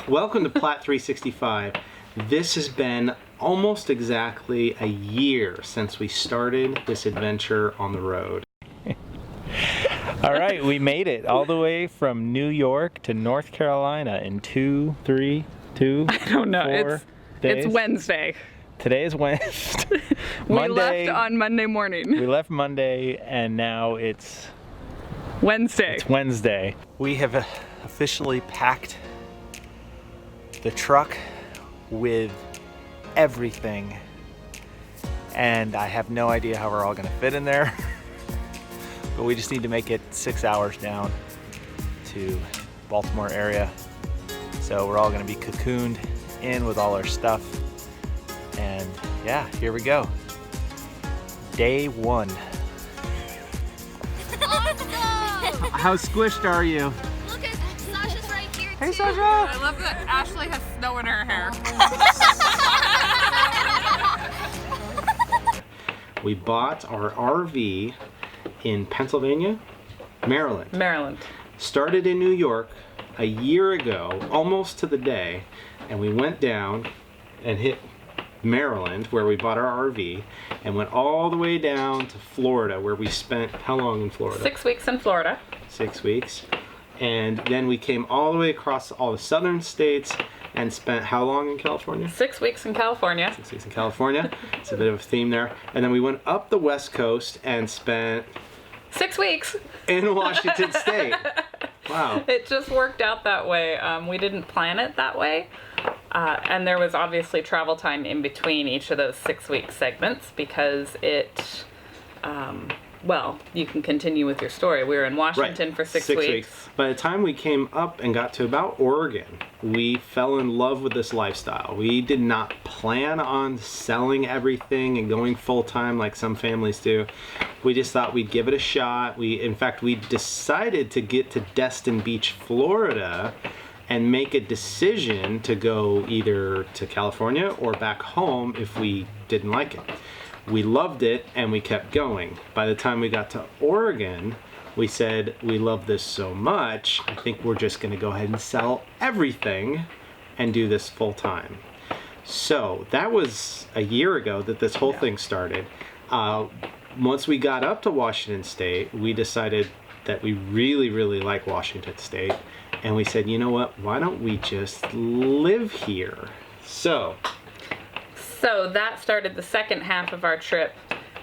Welcome to Platt365. This has been almost exactly a year since we started this adventure on the road. All right, we made it all the way from New York to North Carolina in 2, 3, 2, I don't know. 4 days. It's Wednesday. Today is Wednesday. We left on Monday morning. We left Monday, and now it's Wednesday. It's Wednesday. We have officially packed the truck with everything, and I have no idea how we're all going to fit in there. But we just need to make it 6 hours down to Baltimore area. So we're all gonna be cocooned in with all our stuff. And yeah, here we go. Day one. Awesome! How squished are you? Look at Sasha's right here. Hey, too. Sasha! I love that Ashley has snow in her hair. We bought our RV in Pennsylvania, Maryland. Maryland. Started in New York a year ago, almost to the day, and we went down and hit Maryland, where we bought our RV, and went all the way down to Florida, where we spent, how long in Florida? 6 weeks in Florida. 6 weeks. And then we came all the way across all the southern states and spent how long in California? 6 weeks in California. 6 weeks in California. It's a bit of a theme there. And then we went up the West Coast and spent 6 weeks. in Washington State. Wow. It just worked out that way. We didn't plan it that way. And there was obviously travel time in between each of those 6 week segments because it, well, you can continue with your story. We were in Washington for six weeks. By the time we came up and got to about Oregon, we fell in love with this lifestyle. We did not plan on selling everything and going full-time like some families do. We just thought we'd give it a shot. In fact, we decided to get to Destin Beach, Florida, and make a decision to go either to California or back home if we didn't like it. We loved it and we kept going. By the time we got to Oregon, we said, we love this so much, I think we're just gonna go ahead and sell everything and do this full time. So that was a year ago that this whole thing started. Once we got up to Washington State, we decided that we really, really like Washington State. And we said, you know what, why don't we just live here? So that started the second half of our trip.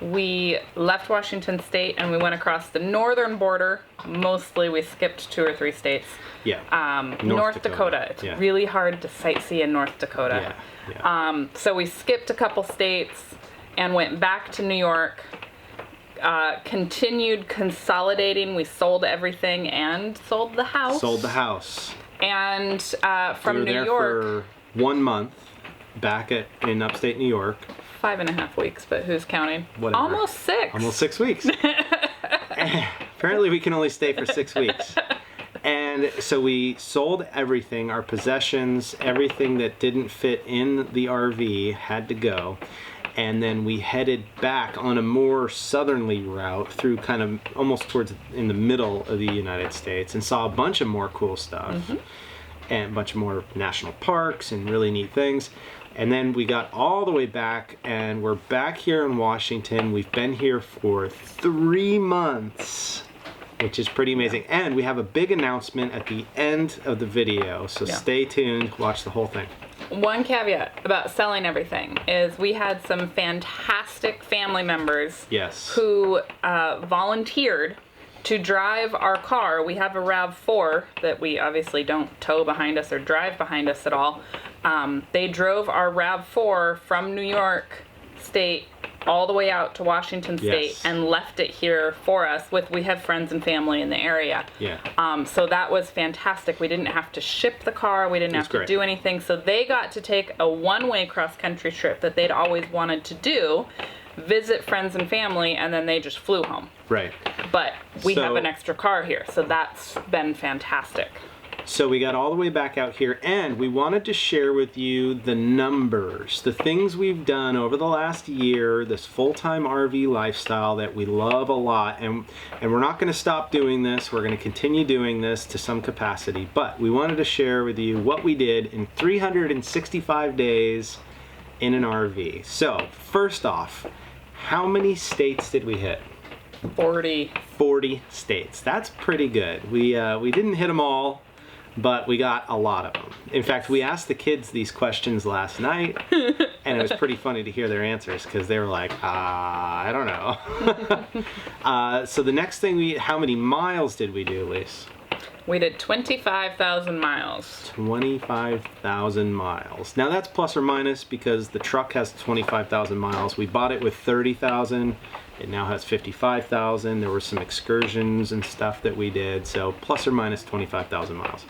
We left Washington State and we went across the northern border. Mostly we skipped 2 or 3 states. Yeah. North Dakota. It's really hard to sightsee in North Dakota. Yeah. So we skipped a couple states and went back to New York. Continued consolidating. We sold everything and sold the house. Sold the house. And from we were New there York for 1 month back in upstate New York. 5.5 weeks, but who's counting? Whatever. Almost 6. Almost 6 weeks. Apparently we can only stay for 6 weeks. And so we sold everything, our possessions, everything that didn't fit in the RV had to go. And then we headed back on a more southerly route through kind of almost towards in the middle of the United States and saw a bunch of more cool stuff and a bunch of more national parks and really neat things. And then we got all the way back and we're back here in Washington. We've been here for 3 months, which is pretty amazing. And we have a big announcement at the end of the video, so stay tuned, watch the whole thing. One caveat about selling everything is we had some fantastic family members who volunteered to drive our car. We have a RAV4 that we obviously don't tow behind us or drive behind us at all. They drove our RAV4 from New York State all the way out to Washington State and left it here for us. We have friends and family in the area. So that was fantastic. We didn't have to ship the car. We didn't have to do anything. So they got to take a one-way cross-country trip that they'd always wanted to do, visit friends and family, and then they just flew home. Right. But we have an extra car here, so that's been fantastic. So we got all the way back out here, and we wanted to share with you the numbers, the things we've done over the last year, this full-time RV lifestyle that we love a lot, and we're not going to stop doing this. We're going to continue doing this to some capacity, but we wanted to share with you what we did in 365 days in an RV. So first off, how many states did we hit? 40. 40 states. That's pretty good. We didn't hit them all, but we got a lot of them. In fact, we asked the kids these questions last night, and it was pretty funny to hear their answers because they were like, I don't know. So the next thing how many miles did we do, Elise? We did 25,000 miles. 25,000 miles. Now that's plus or minus because the truck has 25,000 miles. We bought it with 30,000. It now has 55,000. There were some excursions and stuff that we did. So plus or minus 25,000 miles.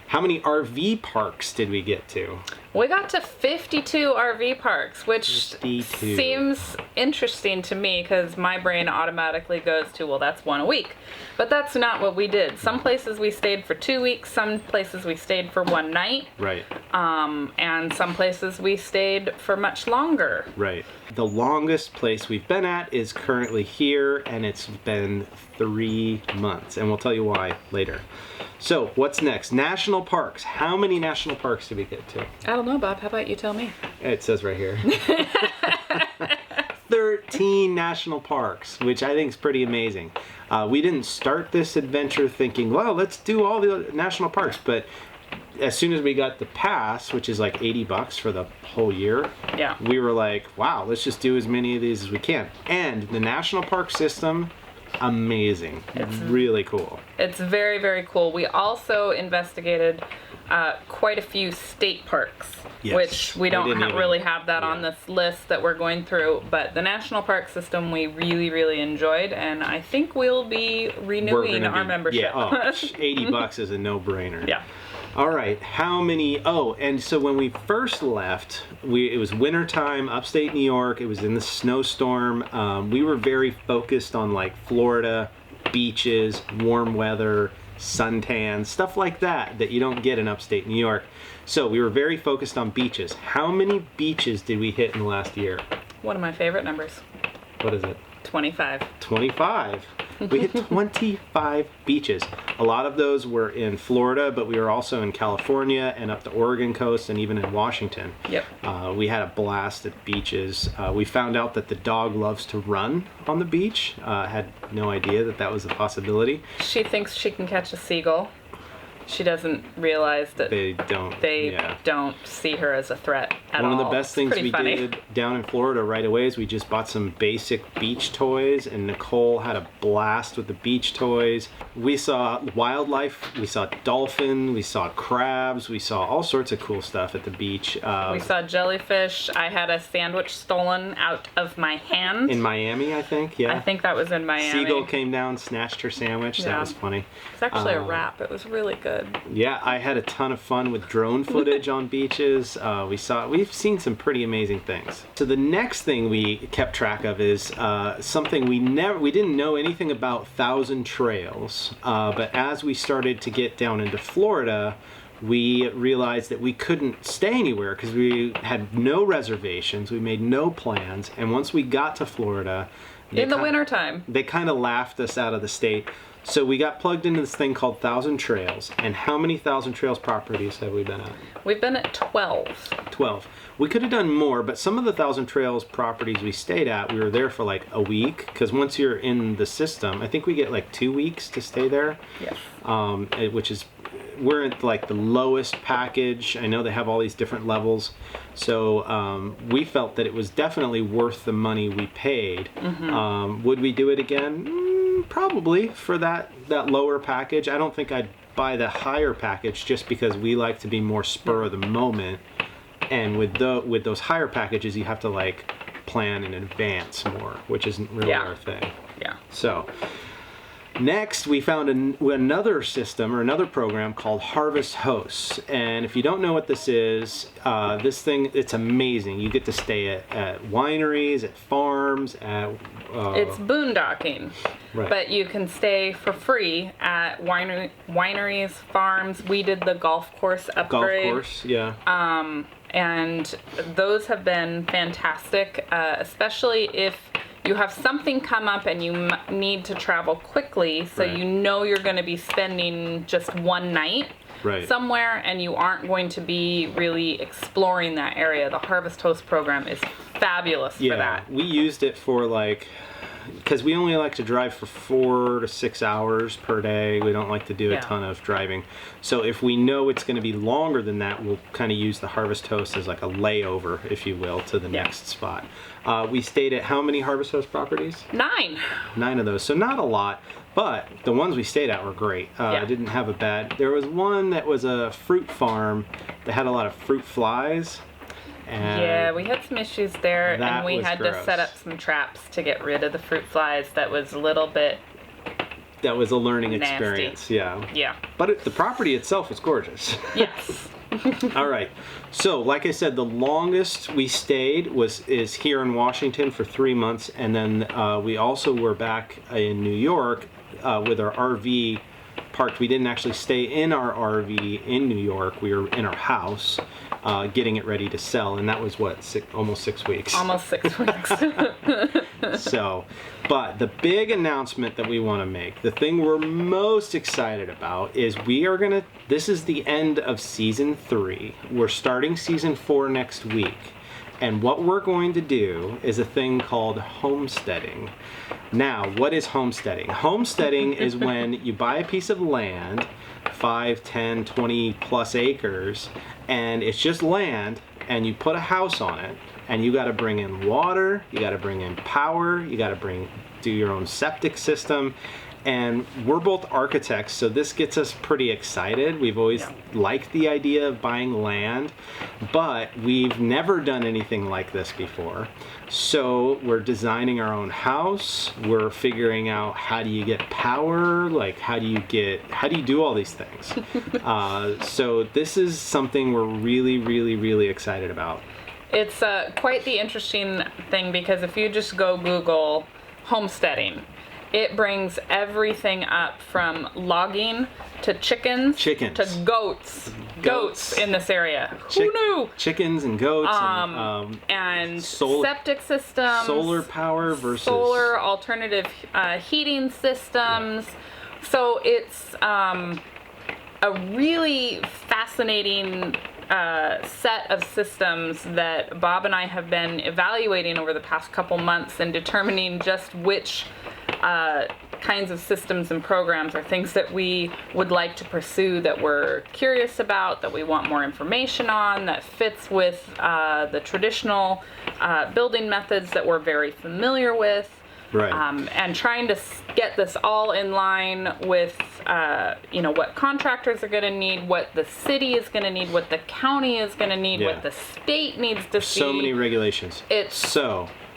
How many RV parks did we get to? We got to 52 RV parks, which 52. Seems interesting to me because my brain automatically goes to, well, that's one a week. But that's not what we did. Some places we stayed for 2 weeks, some places we stayed for one night. Right. And some places we stayed for much longer. Right. The longest place we've been at is currently here, and it's been 3 months, and we'll tell you why later. So what's next? National parks. How many national parks did we get to? I don't know, Bob. How about you tell me? It says right here. 13 national parks, which I think is pretty amazing. We didn't start this adventure thinking, well, let's do all the national parks, but as soon as we got the pass, which is like $80 for the whole year, yeah, we were like, wow, let's just do as many of these as we can. And the national park system, amazing. It's really cool. It's very, very cool. We also investigated quite a few state parks, yes, which we don't really have that on this list that we're going through, but the national park system we really, really enjoyed, and I think we'll be renewing our membership. Yeah, $80 is a no-brainer. Yeah. All right, how many? Oh, and so when we first left, it was wintertime, upstate New York. It was in the snowstorm. We were very focused on like Florida, beaches, warm weather, suntan, stuff like that you don't get in upstate New York. So we were very focused on beaches. How many beaches did we hit in the last year? One of my favorite numbers. What is it? 25. 25. We hit 25 beaches. A lot of those were in Florida, but we were also in California and up the Oregon coast and even in Washington. Yep. We had a blast at beaches. We found out that the dog loves to run on the beach. Had no idea that was a possibility. She thinks she can catch a seagull. She doesn't realize that they don't see her as a threat at all. One of the best things we did down in Florida right away is we just bought some basic beach toys, and Nicole had a blast with the beach toys. We saw wildlife, we saw dolphin, we saw crabs, we saw all sorts of cool stuff at the beach. We saw jellyfish. I had a sandwich stolen out of my hand. In Miami, I think, yeah. I think that was in Miami. Seagull came down, snatched her sandwich. Yeah. That was funny. It's actually a wrap. It was really good. Yeah, I had a ton of fun with drone footage on beaches. We've seen some pretty amazing things. So the next thing we kept track of is something we didn't know anything about, Thousand Trails. But as we started to get down into Florida, we realized that we couldn't stay anywhere because we had no reservations. We made no plans. And once we got to Florida, in the wintertime, they kind of laughed us out of the state. So we got plugged into this thing called Thousand Trails. And how many Thousand Trails properties have we been at? We've been at 12. 12. We could have done more, but some of the Thousand Trails properties we stayed at, we were there for like a week. Because once you're in the system, I think we get like 2 weeks to stay there. Yes. Which is, we're at like the lowest package. I know they have all these different levels. So we felt that it was definitely worth the money we paid. Mm-hmm. Would we do it again? Probably for that lower package. I don't think I'd buy the higher package just because we like to be more spur of the moment. And with those higher packages, you have to like plan in advance more, which isn't really our thing. Yeah. So Next, we found another system or another program called Harvest Hosts. And if you don't know what this is, this thing, it's amazing. You get to stay at wineries, at farms, at... it's boondocking. Right. But you can stay for free at wineries, farms. We did the golf course upgrade. Golf course, yeah. And those have been fantastic, especially if you have something come up and you need to travel quickly, so Right. you know you're going to be spending just one night Right. somewhere and you aren't going to be really exploring that area. The Harvest Host program is fabulous for that. We used it for because we only like to drive for 4 to 6 hours per day. We don't like to do a ton of driving. So if we know it's going to be longer than that, we'll kind of use the Harvest Host as like a layover, if you will, to the next spot. We stayed at how many Harvest Host properties? 9. 9 of those, so not a lot. But the ones we stayed at were great. I didn't have a bad... There was one that was a fruit farm that had a lot of fruit flies. And we had some issues there, and we had to set up some traps to get rid of the fruit flies. That was a little bit that was a learning nasty. experience, yeah. Yeah. But the property itself was gorgeous. Yes. All right. So, like I said, the longest we stayed is here in Washington for 3 months, and then we also were back in New York with our RV parked. We didn't actually stay in our RV in New York. We were in our house getting it ready to sell, and that was almost 6 weeks. Almost 6 weeks. So, but the big announcement that we want to make, the thing we're most excited about, is this is the end of season 3. We're starting season 4 next week. And what we're going to do is a thing called homesteading. Now, what is homesteading? Homesteading is when you buy a piece of land, 5, 10, 20 plus acres, and it's just land, and you put a house on it, and you got to bring in water, you got to bring in power, you got to do your own septic system. And we're both architects, so this gets us pretty excited. We've always liked the idea of buying land, but we've never done anything like this before. So we're designing our own house. We're figuring out how do you get power, like how do you do all these things. So this is something we're really, really, really excited about. It's quite the interesting thing, because if you just go Google homesteading, it brings everything up from logging to chickens. To goats in this area. Who knew? Chickens and goats and septic systems, solar power versus solar alternative heating systems. So it's a really fascinating set of systems that Bob and I have been evaluating over the past couple months and determining just which kinds of systems and programs are things that we would like to pursue, that we're curious about, that we want more information on, that fits with the traditional building methods that we're very familiar with. Right. And trying to get this all in line with, what contractors are going to need, what the city is going to need, what the county is going to need, what the state needs to see. So many regulations. It's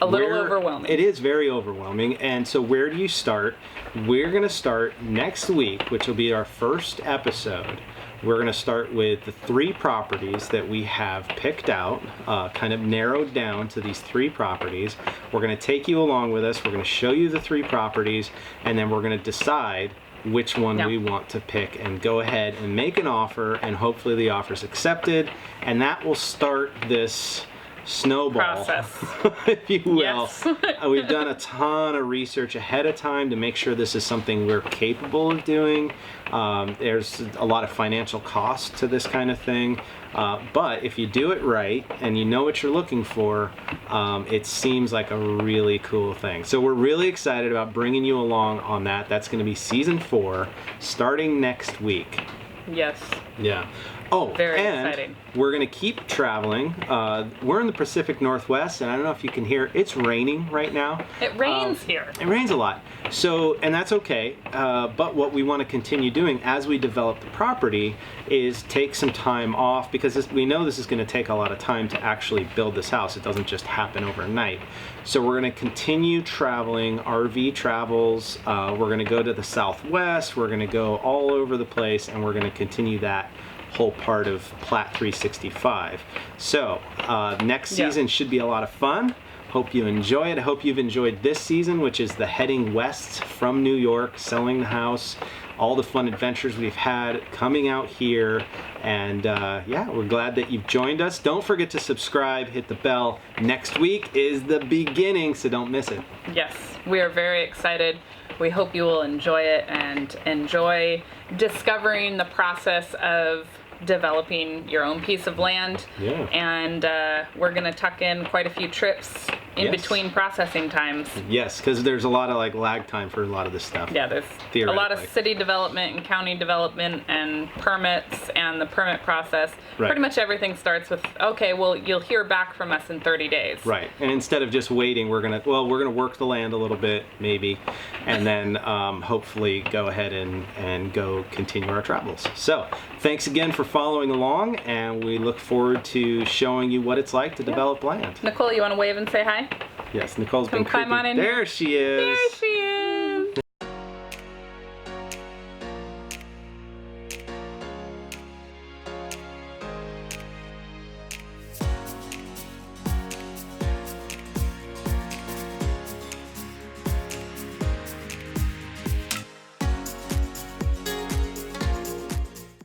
a little overwhelming. It is very overwhelming. And so where do you start? We're going to start next week, which will be our first episode. We're going to start with the 3 properties that we have picked out, kind of narrowed down to these 3 properties. We're going to take you along with us. We're going to show you the 3 properties, and then we're going to decide which one we want to pick and go ahead and make an offer, and hopefully the offer's accepted, and that will start this snowball process, if you will. Yes. We've done a ton of research ahead of time to make sure this is something we're capable of doing. There's a lot of financial cost to this kind of thing, but if you do it right and you know what you're looking for, it seems like a really cool thing. So we're really excited about bringing you along on that. That's going to be season 4 starting next week. Yes. Yeah. Oh, Very and exciting. we're going to keep traveling. We're in the Pacific Northwest, and I don't know if you can hear, it's raining right now. It rains here. It rains a lot. So, and that's okay. But what we want to continue doing as we develop the property is take some time off, because we know this is going to take a lot of time to actually build this house. It doesn't just happen overnight. So we're going to continue traveling, RV travels. We're going to go to the Southwest. We're going to go all over the place, and we're going to continue that whole part of Platt365. So next season should be a lot of fun. Hope you enjoy it. I hope you've enjoyed this season, which is the heading west from New York, selling the house, all the fun adventures we've had coming out here. And yeah, we're glad that you've joined us. Don't forget to subscribe, hit the bell. Next week is the beginning, so don't miss it. Yes, we are very excited. We hope you will enjoy it and enjoy discovering the process of developing your own piece of land. Yeah. And we're going to tuck in quite a few trips in between processing times. Yes, because there's a lot of like lag time for a lot of this stuff. Yeah, there's a lot of city development and county development and permits and the permit process. Right. Pretty much everything starts with, okay, well, you'll hear back from us in 30 days. Right. And instead of just waiting, we're gonna work the land a little bit, maybe, and then hopefully go ahead and go continue our travels. So thanks again for following along, and we look forward to showing you what it's like to develop land. Nicole, you want to wave and say hi? Yes, Nicole's Come been climb creepy. on in There here. she is. There she is.